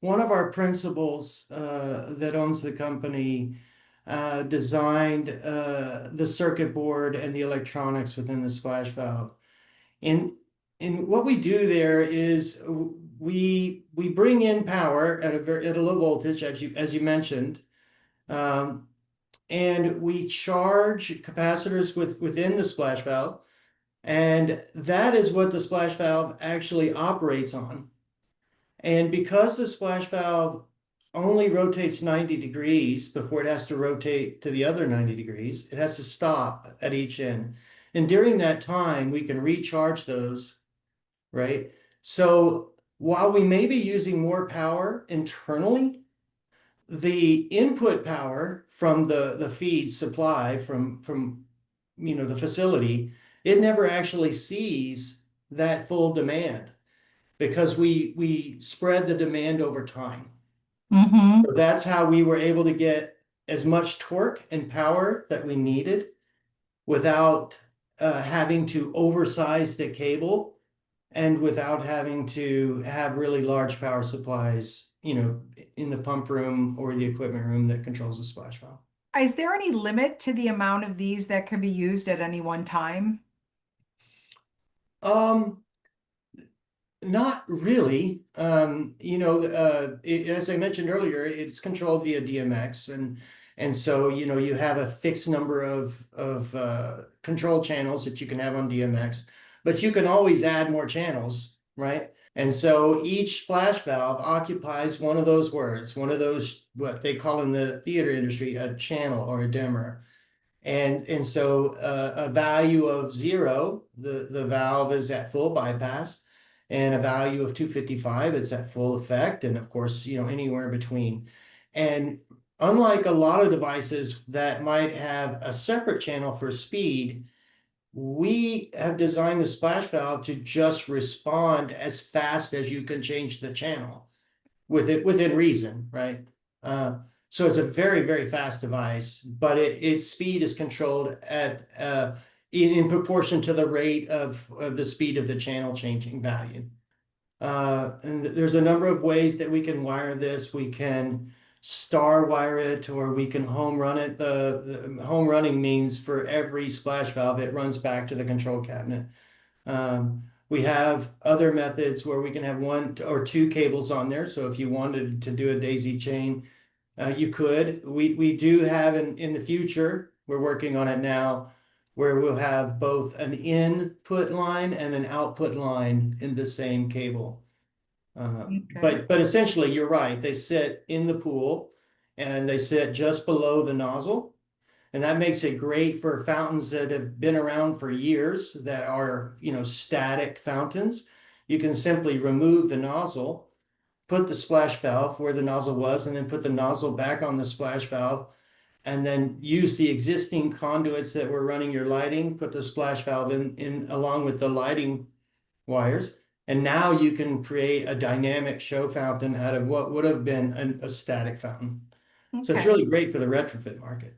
one of our principals that owns the company designed the circuit board and the electronics within the splash valve. And what we do there is we bring in power at a low voltage, as you mentioned, and we charge capacitors within the splash valve, and that is what the splash valve actually operates on. And because the splash valve only rotates 90 degrees before it has to rotate to the other 90 degrees, it has to stop at each end. And during that time, we can recharge those, right? So while we may be using more power internally, the input power from the feed supply from the facility, it never actually sees that full demand because we spread the demand over time. Mm-hmm. So that's how we were able to get as much torque and power that we needed without having to oversize the cable and without having to have really large power supplies, in the pump room or the equipment room that controls the splash valve. Is there any limit to the amount of these that can be used at any one time? Um, Not really. As I mentioned earlier, it's controlled via DMX, and so you have a fixed number of control channels that you can have on DMX, but you can always add more channels, right? And so each splash valve occupies one of those words, one of those what they call in the theater industry a channel or a dimmer. And so a value of 0, the valve is at full bypass, and a value of 255, it's at full effect, and of course, anywhere in between. And unlike a lot of devices that might have a separate channel for speed, we have designed the splash valve to just respond as fast as you can change the channel within reason, right? So it's a very, very fast device, but its speed is controlled at in proportion to the rate of the speed of the channel changing value. And there's a number of ways that we can wire this. We can star wire it, or we can home run it. The home running means for every splash valve, it runs back to the control cabinet. We have other methods where we can have 1 or 2 cables on there. So if you wanted to do a daisy chain, you could. We do have in the future, we're working on it now, where we'll have both an input line and an output line in the same cable. Okay. But essentially, you're right. They sit in the pool and they sit just below the nozzle. And that makes it great for fountains that have been around for years that are, static fountains. You can simply remove the nozzle, put the splash valve where the nozzle was, and then put the nozzle back on the splash valve, and then use the existing conduits that were running your lighting, put the splash valve in along with the lighting wires. And now you can create a dynamic show fountain out of what would have been a static fountain. So it's Okay. really great for the retrofit market.